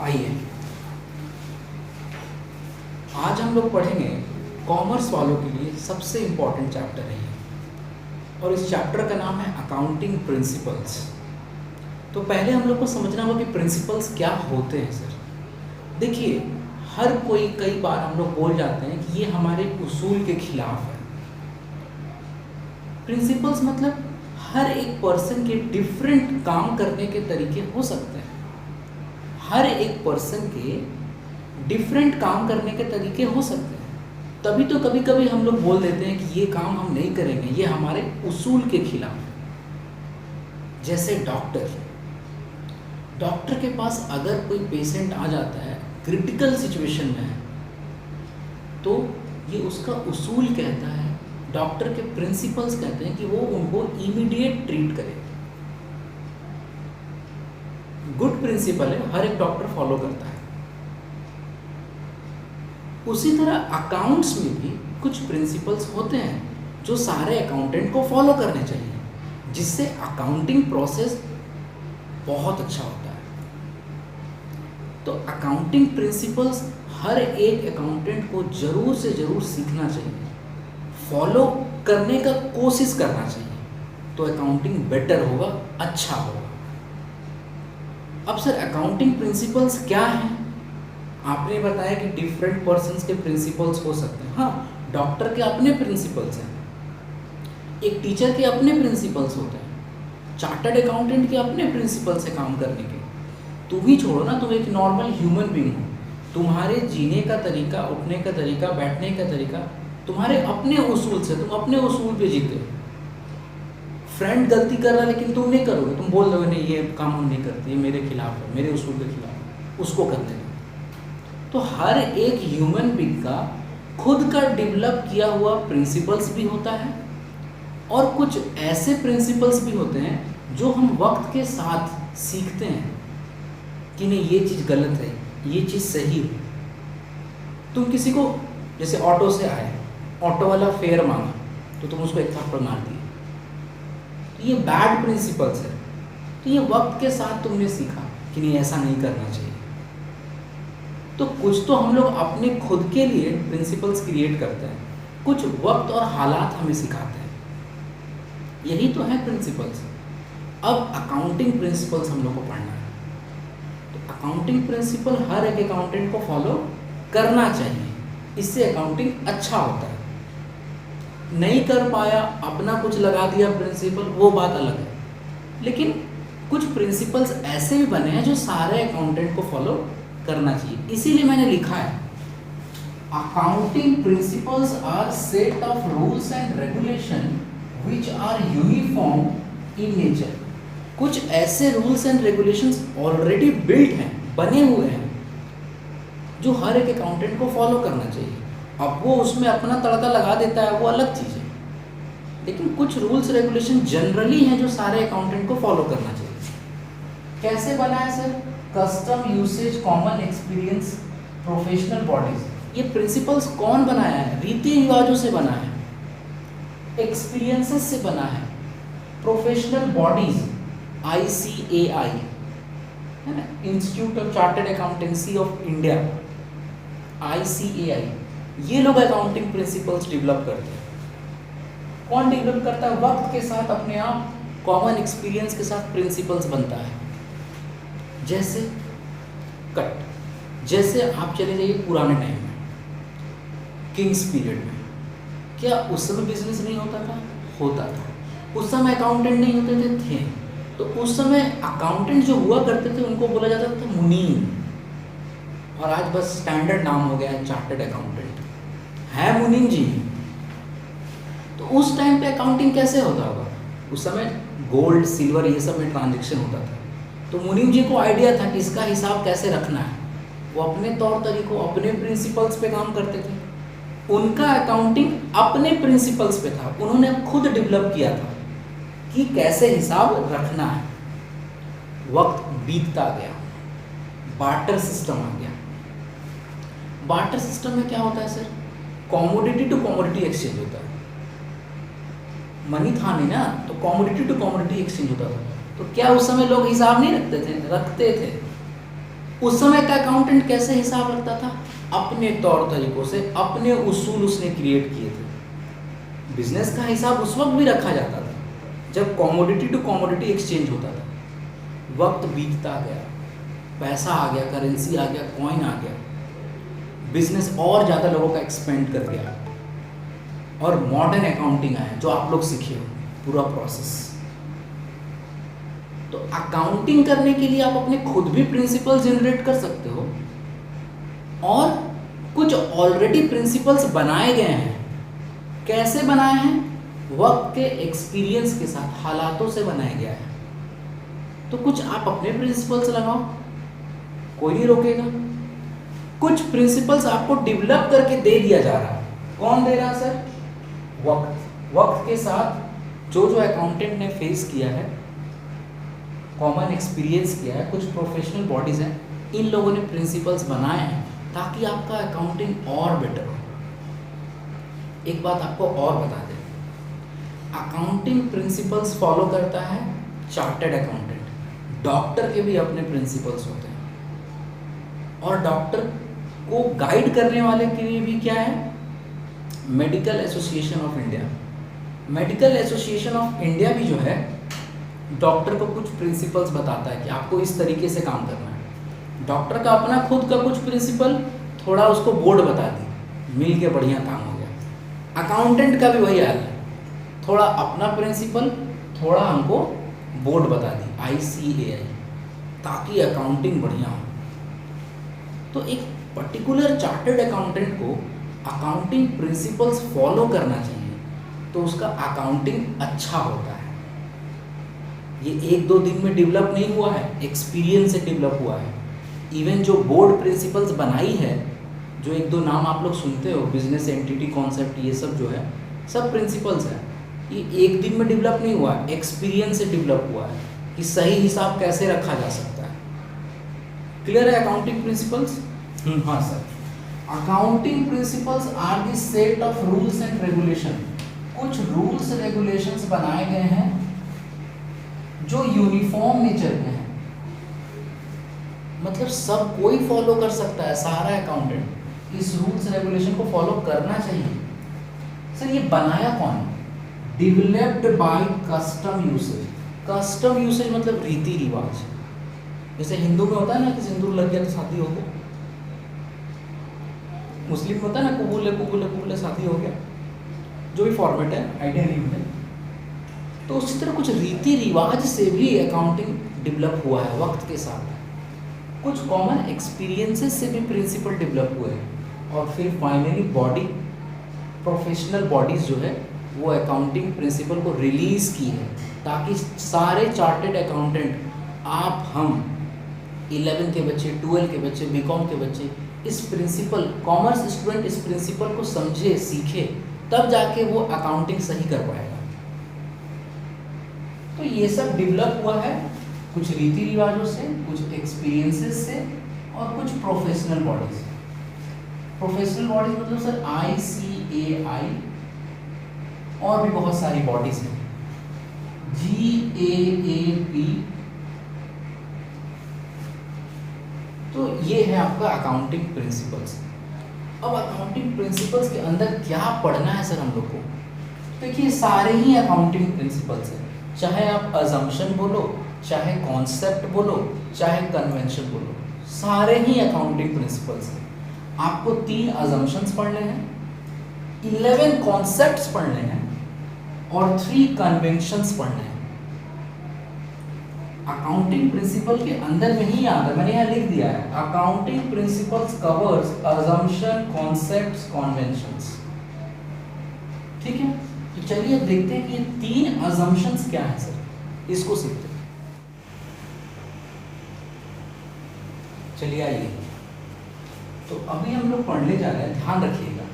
आइए आज हम लोग पढ़ेंगे कॉमर्स वालों के लिए सबसे इम्पॉर्टेंट चैप्टर है ये, और इस चैप्टर का नाम है अकाउंटिंग प्रिंसिपल्स। तो पहले हम लोग को समझना होगा कि प्रिंसिपल्स क्या होते हैं सर। देखिए, हर कोई कई बार हम लोग बोल जाते हैं कि ये हमारे उसूल के खिलाफ है। प्रिंसिपल्स मतलब हर एक पर्सन के डिफरेंट काम करने के तरीके हो सकते हैं। हर एक पर्सन के डिफरेंट काम करने के तरीके हो सकते हैं, तभी तो कभी कभी हम लोग बोल देते हैं कि ये काम हम नहीं करेंगे, ये हमारे उसूल के खिलाफ है। जैसे डॉक्टर के पास अगर कोई पेशेंट आ जाता है क्रिटिकल सिचुएशन में है, तो ये उसका उसूल कहता है, डॉक्टर के प्रिंसिपल्स कहते हैं कि वो उनको इमीडिएट ट्रीट करे। गुड प्रिंसिपल है, हर एक डॉक्टर फॉलो करता है। उसी तरह अकाउंट्स में भी कुछ प्रिंसिपल्स होते हैं जो सारे अकाउंटेंट को फॉलो करने चाहिए, जिससे अकाउंटिंग प्रोसेस बहुत अच्छा होता है। तो अकाउंटिंग प्रिंसिपल्स हर एक अकाउंटेंट को जरूर से जरूर सीखना चाहिए, फॉलो करने का कोशिश करना चाहिए, तो अकाउंटिंग बेटर होगा, अच्छा होगा। अब सर अकाउंटिंग प्रिंसिपल्स क्या हैं? आपने बताया कि डिफरेंट पर्सन्स के प्रिंसिपल्स हो सकते हैं। हाँ, डॉक्टर के अपने प्रिंसिपल्स हैं, एक टीचर के अपने प्रिंसिपल्स होते हैं, चार्टर्ड अकाउंटेंट के अपने प्रिंसिपल्स है काम करने के। तुम ही छोड़ो ना, तुम एक नॉर्मल ह्यूमन बीइंग हो, तुम्हारे जीने का तरीका, उठने का तरीका, बैठने का तरीका तुम्हारे अपने उसूल से, तुम अपने उसूल पे जीते हो। फ्रेंड गलती कर रहा है लेकिन तुम नहीं करोगे, तुम बोल दोगे नहीं ये काम हम नहीं करते, ये मेरे खिलाफ है, मेरे उसूल के खिलाफ है, उसको करने दो। तो हर एक ह्यूमन बीइंग का खुद का डेवलप किया हुआ प्रिंसिपल्स भी होता है, और कुछ ऐसे प्रिंसिपल्स भी होते हैं जो हम वक्त के साथ सीखते हैं कि नहीं ये चीज़ गलत है, ये चीज़ सही है। तुम किसी को जैसे ऑटो से आए, ऑटो वाला फेयर मांगा तो तुम उसको एक थप्पड़ मार दिए, तो ये बैड प्रिंसिपल्स है। तो ये वक्त के साथ तुमने सीखा कि नहीं ऐसा नहीं करना चाहिए। तो कुछ तो हम लोग अपने खुद के लिए प्रिंसिपल्स क्रिएट करते हैं, कुछ वक्त और हालात हमें सिखाते हैं, यही तो है प्रिंसिपल्स। अब अकाउंटिंग प्रिंसिपल्स हम लोग को पढ़ना है। तो अकाउंटिंग प्रिंसिपल हर एक अकाउंटेंट को फॉलो करना चाहिए, इससे अकाउंटिंग अच्छा होता है। नहीं कर पाया, अपना कुछ लगा दिया प्रिंसिपल, वो बात अलग है। लेकिन कुछ प्रिंसिपल्स ऐसे भी बने हैं जो सारे अकाउंटेंट को फॉलो करना चाहिए, इसीलिए मैंने लिखा है accounting principles are set of rules and regulation which are uniform in nature. कुछ ऐसे rules and regulations already built हैं, बने हुए हैं, जो हर एक अकाउंटेंट को फॉलो करना चाहिए। अब वो उसमें अपना तड़का लगा देता है, वो अलग चीज़ है, लेकिन कुछ रूल्स रेगुलेशन जनरली हैं जो सारे अकाउंटेंट को फॉलो करना चाहिए। कैसे बना है sir? Custom, usage, common experience, professional bodies. ये प्रिंसिपल्स कौन बनाया है? रीति रिवाजों से बना है, एक्सपीरियंसेस से बना है, प्रोफेशनल बॉडीज ICAI है ना, institute of chartered accountancy of India, ICAI, ये लोग अकाउंटिंग प्रिंसिपल्स डेवलप करते हैं। कौन डेवलप करता है? वक्त के साथ अपने आप कॉमन एक्सपीरियंस के साथ प्रिंसिपल्स बनता है। जैसे जैसे आप चले जाइए पुराने टाइम में, किंग्स पीरियड में, क्या उस समय बिजनेस नहीं होता था? होता था। उस समय अकाउंटेंट नहीं होते थे। तो उस समय अकाउंटेंट जो हुआ करते थे उनको बोला जाता था मुनीम, और आज बस स्टैंडर्ड नाम हो गया है चार्टर्ड अकाउंटेंट, है मुनीम जी। तो उस टाइम पे अकाउंटिंग कैसे होता होगा? उस समय गोल्ड, सिल्वर, ये सब में ट्रांजेक्शन होता था। तो मुनीम जी को आइडिया था कि इसका हिसाब कैसे रखना है। वो अपने तौर तरीकों, अपने प्रिंसिपल्स पे काम करते थे। उनका अकाउंटिंग अपने प्रिंसिपल्स पे था, उन्होंने खुद डेवलप किया था कि कैसे हिसाब रखना है। वक्त बीतता गया, बार्टर सिस्टम आ गया। बार्टर सिस्टम में क्या होता है sir? Commodity to commodity exchange होता है। मनी था नहीं ना, तो कॉमोडिटी टू कॉमोडिटी एक्सचेंज होता था। तो क्या उस समय लोग हिसाब नहीं रखते थे? रखते थे। उस समय का अकाउंटेंट कैसे हिसाब रखता था? अपने तौर तरीकों से, अपने उसूल उसने क्रिएट किए थे। बिजनेस का हिसाब उस वक्त भी रखा जाता था जब कमोडिटी टू कमोडिटी एक्सचेंज होता था। वक्त बीतता गया, पैसा आ गया, करेंसी आ गया, कॉइन आ गया, बिजनेस और ज़्यादा लोगों का एक्सपेंड कर गया, और मॉडर्न अकाउंटिंग आया जो आप लोग सीखे हो पूरा प्रोसेस। तो अकाउंटिंग करने के लिए आप अपने खुद भी प्रिंसिपल जनरेट कर सकते हो, और कुछ ऑलरेडी प्रिंसिपल्स बनाए गए हैं। कैसे बनाए हैं? वक्त के एक्सपीरियंस के साथ, हालातों से बनाया गया है। तो कुछ आप अपने प्रिंसिपल्स लगाओ, कोई नहीं रोकेगा। कुछ प्रिंसिपल्स आपको डेवलप करके दे दिया जा रहा है। कौन दे रहा है सर? वक्त के साथ जो अकाउंटेंट ने फेस किया है, कॉमन एक्सपीरियंस किया है, कुछ प्रोफेशनल बॉडीज हैं, इन लोगों ने प्रिंसिपल्स बनाए हैं ताकि आपका अकाउंटिंग और बेटर हो। एक बात आपको और बता दें, अकाउंटिंग प्रिंसिपल्स फॉलो करता है चार्टर्ड अकाउंटेंट। डॉक्टर के भी अपने प्रिंसिपल्स होते हैं, और डॉक्टर को गाइड करने वाले के लिए भी क्या है? Medical association of India. Medical association of India भी जो है डॉक्टर को कुछ प्रिंसिपल्स बताता है कि आपको इस तरीके से काम करना है। डॉक्टर का अपना खुद का कुछ प्रिंसिपल, थोड़ा उसको बोर्ड बता दी, मिल के बढ़िया काम हो गया। अकाउंटेंट का भी वही हाल है, थोड़ा अपना प्रिंसिपल, थोड़ा हमको बोर्ड बता दी, ICAI, ताकि अकाउंटिंग बढ़िया हो। तो एक पर्टिकुलर चार्टर्ड अकाउंटेंट को अकाउंटिंग प्रिंसिपल्स फॉलो करना चाहिए, तो उसका अकाउंटिंग अच्छा होता है। ये 1-2 दिन में डेवलप नहीं हुआ है, एक्सपीरियंस से डेवलप हुआ है। इवन जो बोर्ड प्रिंसिपल्स बनाई है, जो 1-2 नाम आप लोग सुनते हो, बिजनेस एंटिटी कॉन्सेप्ट, ये सब जो है सब प्रिंसिपल्स है। ये 1 दिन में डेवलप नहीं हुआ, एक्सपीरियंस से डेवलप हुआ है कि सही हिसाब कैसे रखा जा सकता है। क्लियर है अकाउंटिंग प्रिंसिपल्स? हाँ sir. Accounting principles are the set of rules and regulation. कुछ रूल्स रेगुलेशंस बनाए गए हैं जो यूनिफॉर्म नेचर के हैं, मतलब सब कोई फॉलो कर सकता है। सारा अकाउंटेंट इस रूल्स रेगुलेशन को फॉलो करना चाहिए। सर ये बनाया कौन? Developed by custom usage. Custom usage मतलब रीति रिवाज। जैसे हिंदू में होता है ना कि सिंदूर लग गया तो शादी हो गया, मुस्लिम में होता है ना कुबूले कुबूले कुबूले शादी हो गया, जो भी फॉर्मेट है, आइडिया नहीं है। तो उसी तरह कुछ रीति रिवाज से भी अकाउंटिंग डेवलप हुआ है वक्त के साथ। कुछ कॉमन एक्सपीरियंसेस से भी प्रिंसिपल डेवलप हुए हैं, और फिर फाइनली बॉडी, प्रोफेशनल बॉडीज जो है वो अकाउंटिंग प्रिंसिपल को रिलीज की है, ताकि सारे चार्टेड अकाउंटेंट, आप, हम, 11 के बच्चे, 12 के बच्चे, बीकॉम के बच्चे, इस प्रिंसिपल, कॉमर्स स्टूडेंट इस प्रिंसिपल को समझे, सीखे, तब जाके वो अकाउंटिंग सही कर पाएगा। तो ये सब डेवलप हुआ है कुछ रीति रिवाजों से, कुछ एक्सपीरियंसेस से, और कुछ प्रोफेशनल बॉडीज। प्रोफेशनल बॉडीज मतलब सर ICAI, और भी बहुत सारी बॉडीज हैं, GAAP। तो ये है आपका अकाउंटिंग प्रिंसिपल्स। अब अकाउंटिंग प्रिंसिपल्स के अंदर क्या पढ़ना है सर हम लोग को? देखिए सारे ही अकाउंटिंग प्रिंसिपल्स हैं, चाहे आप अजम्पशन बोलो, चाहे कॉन्सेप्ट बोलो, चाहे कन्वेंशन बोलो, सारे ही अकाउंटिंग प्रिंसिपल्स हैं। आपको 3 अजम्पशंस पढ़ने हैं, 11 कॉन्सेप्ट्स पढ़ने हैं, और 3 कन्वेंशंस पढ़ने हैं। अकाउंटिंग प्रिंसिपल के अंदर में ही आता है, मैंने यहाँ लिख दिया है, accounting principles covers assumption, concepts, conventions. ठीक है, तो चलिए अब देखते हैं कि ये 3 अजम्पशंस क्या है सर, इसको सीखते हैं। चलिए आइए, तो अभी हम लोग पढ़ने जा रहे हैं, ध्यान रखिएगा।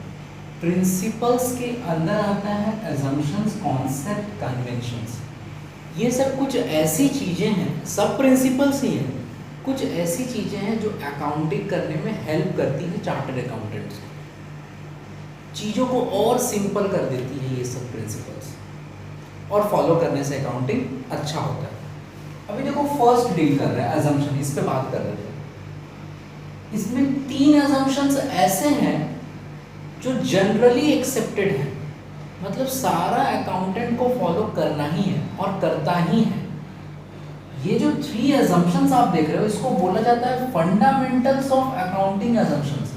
प्रिंसिपल्स के अंदर आता है अजम्पशंस, कॉन्सेप्ट, कन्वेंशंस। ये सब कुछ ऐसी चीजें हैं, सब प्रिंसिपल्स ही हैं, कुछ ऐसी चीजें हैं जो अकाउंटिंग करने में हेल्प करती हैं चार्टर्ड अकाउंटेंट्स को, चीज़ों को और सिंपल कर देती है ये सब प्रिंसिपल्स, और फॉलो करने से अकाउंटिंग अच्छा होता है। अभी देखो फर्स्ट डील कर रहे हैं अजम्पशन, इस पे बात कर रहे थे। इसमें 3 assumptions ऐसे हैं जो जनरली एक्सेप्टेड हैं, मतलब सारा अकाउंटेंट को फॉलो करना ही है और करता ही है। ये जो 3 assumptions आप देख रहे हो इसको बोला जाता है फंडामेंटल्स ऑफ अकाउंटिंग assumptions।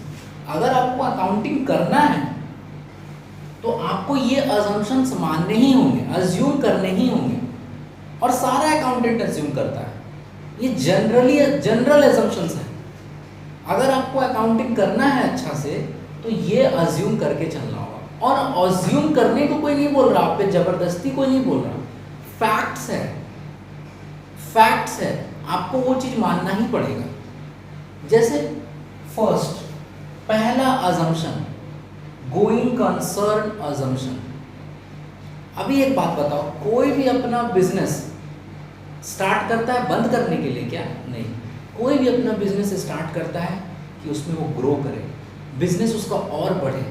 अगर आपको अकाउंटिंग करना है तो आपको ये assumptions मानने ही होंगे, अज्यूम करने ही होंगे, और सारा अकाउंटेंट अज्यूम करता है। ये जनरल assumptions है। अगर आपको अकाउंटिंग करना है अच्छा से तो ये अज्यूम करके चलना होगा, और अज्यूम करने को कोई नहीं बोल रहा, आप पे जबरदस्ती कोई नहीं बोल रहा, फैक्ट्स है, फैक्ट्स है, आपको वो चीज मानना ही पड़ेगा। जैसे फर्स्ट, पहला अजम्पशन, गोइंग कंसर्न अजम्पशन। अभी एक बात बताओ, कोई भी अपना बिजनेस स्टार्ट करता है बंद करने के लिए क्या? नहीं। कोई भी अपना बिजनेस स्टार्ट करता है कि उसमें वो ग्रो करे, बिजनेस उसका और बढ़े,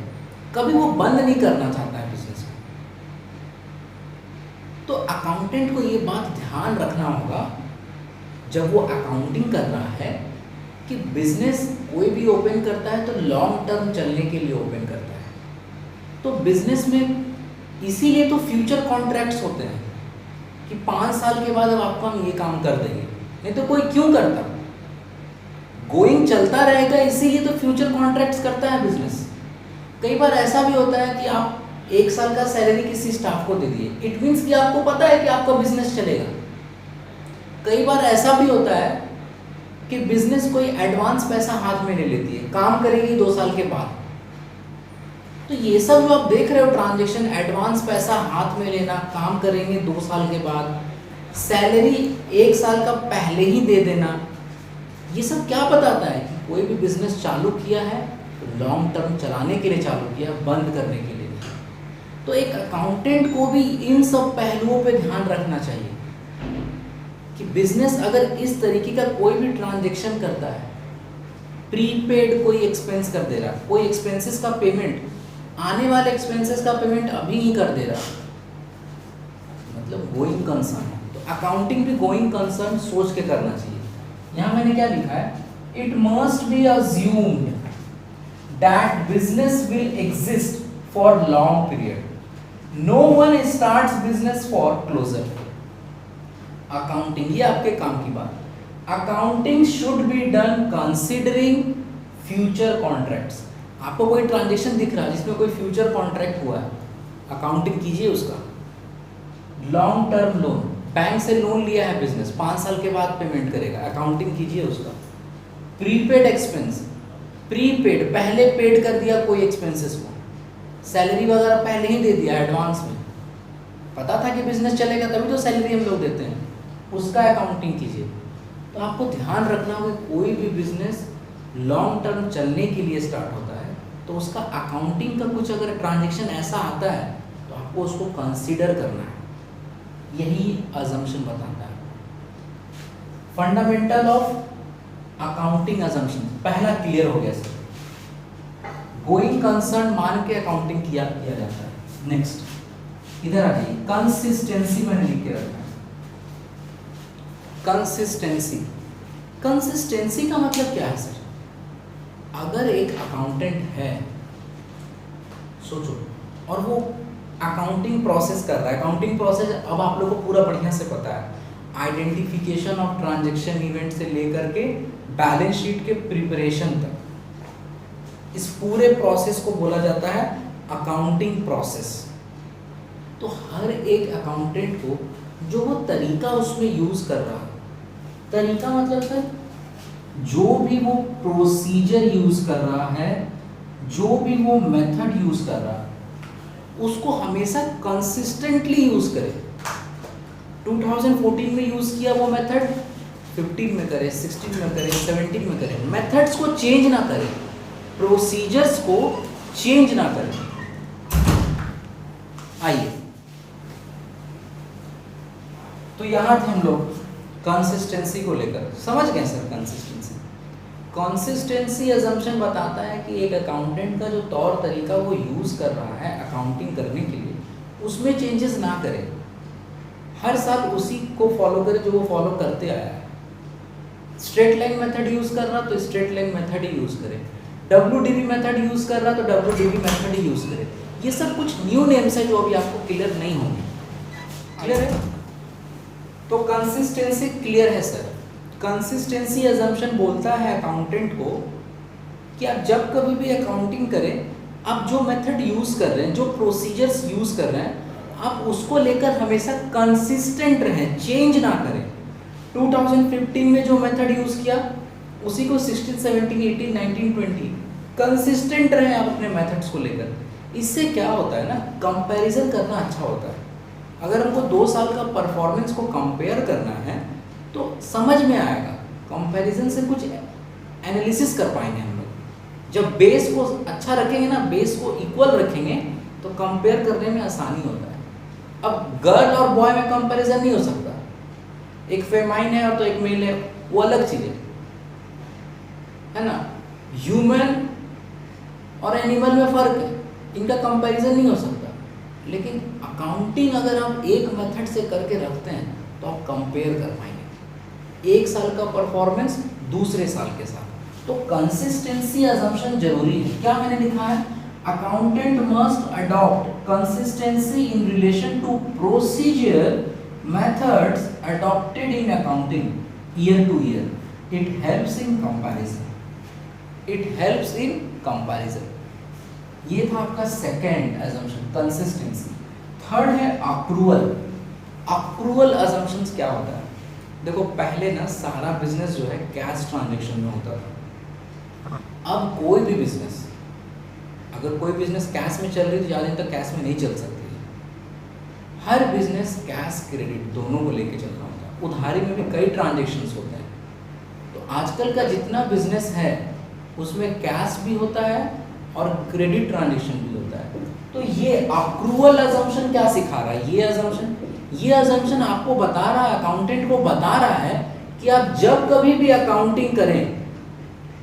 कभी वो बंद नहीं करना चाहता है बिजनेस को। तो अकाउंटेंट को ये बात ध्यान रखना होगा जब वो अकाउंटिंग कर रहा है कि बिजनेस कोई भी ओपन करता है तो लॉन्ग टर्म चलने के लिए ओपन करता है। तो बिजनेस में इसीलिए तो फ्यूचर कॉन्ट्रैक्ट्स होते हैं कि 5 साल के बाद अब आपको हम ये काम कर देंगे, नहीं तो कोई क्यों करता? गोइंग चलता रहेगा, इसीलिए तो फ्यूचर कॉन्ट्रैक्ट्स करता है बिजनेस। कई बार ऐसा भी होता है कि आप 1 साल का सैलरी किसी स्टाफ को दे दिए, इट मीन्स कि आपको पता है कि आपका बिजनेस चलेगा। कई बार ऐसा भी होता है कि बिजनेस कोई एडवांस पैसा हाथ में ले लेती है, काम करेगी 2 साल के बाद। तो ये सब जो आप देख रहे हो ट्रांजेक्शन, एडवांस पैसा हाथ में लेना, काम करेंगे 2 साल के बाद, सैलरी 1 साल का पहले ही दे देना, ये सब क्या बताता है कि कोई भी बिजनेस चालू किया है तो लॉन्ग टर्म चलाने के लिए चालू किया, बंद करने के लिए नहीं। तो एक अकाउंटेंट को भी इन सब पहलुओं पे ध्यान रखना चाहिए कि बिजनेस अगर इस तरीके का कोई भी ट्रांजेक्शन करता है, प्रीपेड कोई एक्सपेंस कर दे रहा, कोई एक्सपेंसेस का पेमेंट, आने वाले एक्सपेंसेस का पेमेंट अभी ही कर दे रहा, मतलब गोइंग कंसर्न। तो अकाउंटिंग भी गोइंग कंसर्न सोच के करना चाहिए। यहाँ मैंने क्या लिखा है, it must be assumed that business will exist for long period, no one starts business for closure. Accounting, ये आपके काम की बात, accounting should be done considering future contracts. आपको कोई ट्रांजेक्शन दिख रहा है जिसमें कोई फ्यूचर कॉन्ट्रैक्ट हुआ है, अकाउंटिंग कीजिए उसका। लॉन्ग टर्म लोन, बैंक से लोन लिया है बिजनेस, 5 साल के बाद पेमेंट करेगा, अकाउंटिंग कीजिए उसका। प्रीपेड एक्सपेंस, प्रीपेड पहले पेड कर दिया कोई एक्सपेंसेस को, सैलरी वगैरह पहले ही दे दिया एडवांस में, पता था कि बिजनेस चलेगा तभी तो सैलरी हम लोग देते हैं, उसका अकाउंटिंग कीजिए। तो आपको ध्यान रखना होगा कोई भी बिजनेस लॉन्ग टर्म चलने के लिए स्टार्ट होता है तो उसका अकाउंटिंग का कुछ अगर ट्रांजेक्शन ऐसा आता है तो आपको उसको कंसीडर करना है। यही अजम्पशन बताता है। फंडामेंटल ऑफ अकाउंटिंग अजम्पशन, पहला क्लियर हो गया सर। गोइंग कंसर्न मान के अकाउंटिंग किया जाता है। नेक्स्ट इधर आ जाइए, कंसिस्टेंसी मैंने लिख के रखा है। कंसिस्टेंसी, कंसिस्टेंसी का मतलब क्या है सर? अगर एक अकाउंटेंट है, सोचो, और वो अकाउंटिंग प्रोसेस कर रहा है, अकाउंटिंग प्रोसेस अब आप लोगों को पूरा बढ़िया से पता है, आइडेंटिफिकेशन ऑफ ट्रांजैक्शन इवेंट से लेकर के बैलेंस शीट के प्रिपरेशन तक, इस पूरे प्रोसेस को बोला जाता है अकाउंटिंग प्रोसेस। तो हर एक अकाउंटेंट को जो वो तरीका उसमें यूज कर रहा है, तरीका मतलब सर जो भी वो प्रोसीजर यूज कर रहा है, जो भी वो मेथड यूज कर रहा है, उसको हमेशा कंसिस्टेंटली यूज करे। 2014 में यूज किया वो मेथड 15 में करे, 16 में करे, 17 में करे, मेथड्स को चेंज ना करे, प्रोसीजर्स को चेंज ना करे। आइए, तो यहां थे हम लोग कंसिस्टेंसी को लेकर, समझ गए सर? कंसिस्टेंसी अजम्पशन बताता है कि एक अकाउंटेंट का जो तौर तरीका वो यूज कर रहा है अकाउंटिंग करने के लिए, उसमें चेंजेस ना करे, हर साल उसी को फॉलो करे जो वो फॉलो करते आया है। स्ट्रेट लाइन मेथड यूज कर रहा तो स्ट्रेट लाइन मेथड ही यूज करे, WDV मेथड यूज कर रहा तो WDV मेथड ही यूज करे। ये सब कुछ न्यू नेम्स है जो अभी आपको क्लियर नहीं होंगे। क्लियर है? तो कंसिस्टेंसी क्लियर है सर। कंसिस्टेंसी अजम्पशन बोलता है अकाउंटेंट को कि आप जब कभी भी अकाउंटिंग करें, आप जो मेथड यूज कर रहे हैं, जो प्रोसीजर्स यूज कर रहे हैं, आप उसको लेकर हमेशा कंसिस्टेंट रहें, चेंज ना करें। 2015 में जो मेथड यूज किया उसी को 16, 17, 18, 19, 20 कंसिस्टेंट रहें आप अपने मेथड्स को लेकर। इससे क्या होता है ना, कंपैरिजन करना अच्छा होता है। अगर हमको 2 साल का परफॉर्मेंस को कंपेयर करना है तो समझ में आएगा, कंपैरिजन से कुछ एनालिसिस कर पाएंगे हम लोग। जब बेस को अच्छा रखेंगे ना, बेस को इक्वल रखेंगे तो कंपेयर करने में आसानी होता है। अब गर्ल और बॉय में कंपैरिजन नहीं हो सकता, एक फेमाइन है और तो एक मेल है, वो अलग चीज है ना। ह्यूमन और एनिमल में फर्क है, इनका कंपैरिजन नहीं हो सकता। लेकिन अकाउंटिंग अगर आप एक मेथड से करके रखते हैं तो आप कंपेयर कर पाएंगे एक साल का परफॉर्मेंस दूसरे साल के साथ। तो कंसिस्टेंसी अजम्पशन जरूरी है। क्या मैंने लिखा है, accountant must adopt consistency in relation to procedure methods adopted in accounting year to year. It helps in comparison. It helps in comparison. ये था आपका सेकेंड assumption, consistency. थर्ड है accrual. Accrual assumptions क्या होता है? देखो पहले ना सारा बिजनेस जो है कैश ट्रांजेक्शन में होता था। अब कोई भी बिजनेस, अगर कोई बिजनेस कैश में चल रही है तो ज़्यादा दिन तक कैश में नहीं चल सकती। हर बिजनेस कैश क्रेडिट दोनों को लेके चलना होता है। उधारी में भी कई ट्रांजेक्शन्स होते हैं। तो आजकल का जितना बिजनेस है उसमें कैश भी होता है और क्रेडिट ट्रांजेक्शन भी होता है। तो ये अक्रूवल अजम्पशन क्या सिखा रहा है, ये अजम्पशन आपको बता रहा है, अकाउंटेंट को बता रहा है कि आप जब कभी भी अकाउंटिंग करें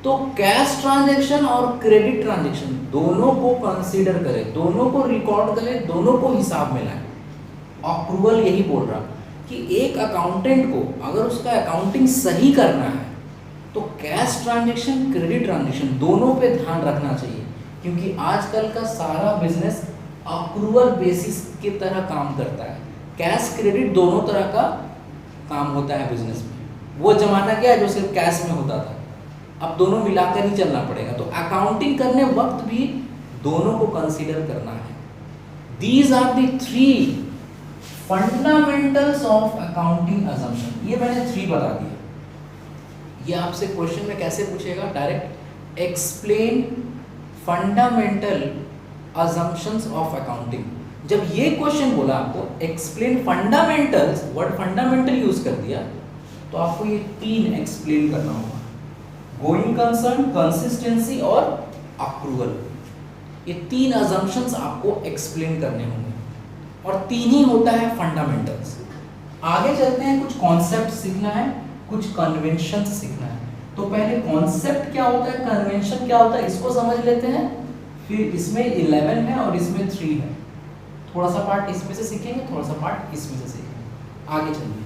तो कैश ट्रांजेक्शन और क्रेडिट ट्रांजेक्शन दोनों को कंसीडर करें, दोनों को रिकॉर्ड करें, दोनों को हिसाब में लाएं। अप्रूवल यही बोल रहा कि एक अकाउंटेंट को अगर उसका अकाउंटिंग सही करना है तो कैश ट्रांजेक्शन, क्रेडिट ट्रांजेक्शन दोनों पे ध्यान रखना चाहिए, क्योंकि आजकल का सारा बिजनेस अप्रूवल बेसिस की तरह काम करता है। कैश क्रेडिट दोनों तरह का काम होता है बिजनेस में। वो जमाना क्या है जो सिर्फ कैश में होता था, अब दोनों मिलाकर ही चलना पड़ेगा। तो अकाउंटिंग करने वक्त भी दोनों को कंसीडर करना है। These are the 3 fundamentals of accounting assumption. ये मैंने 3 बता दिया। ये आपसे क्वेश्चन में कैसे पूछेगा, direct explain fundamental assumptions of accounting. जब ये क्वेश्चन बोला आपको explain fundamentals, word fundamental use कर दिया, तो आपको ये 3 एक्सप्लेन करना होगा, गोइंग कंसर्न, कंसिस्टेंसी और अप्रूवल। ये 3 अजम्पशंस आपको एक्सप्लेन करने होंगे और 3 ही होता है फंडामेंटल्स। आगे चलते हैं, कुछ कॉन्सेप्ट सीखना है, कुछ कन्वेंशन सीखना है। तो पहले कॉन्सेप्ट क्या होता है, कन्वेंशन क्या होता है, इसको समझ लेते हैं। फिर इसमें 11 है और इसमें 3 है। थोड़ा सा पार्ट इसमें से सीखेंगे, थोड़ा सा पार्ट इसमें से सीखेंगे। आगे चलिए।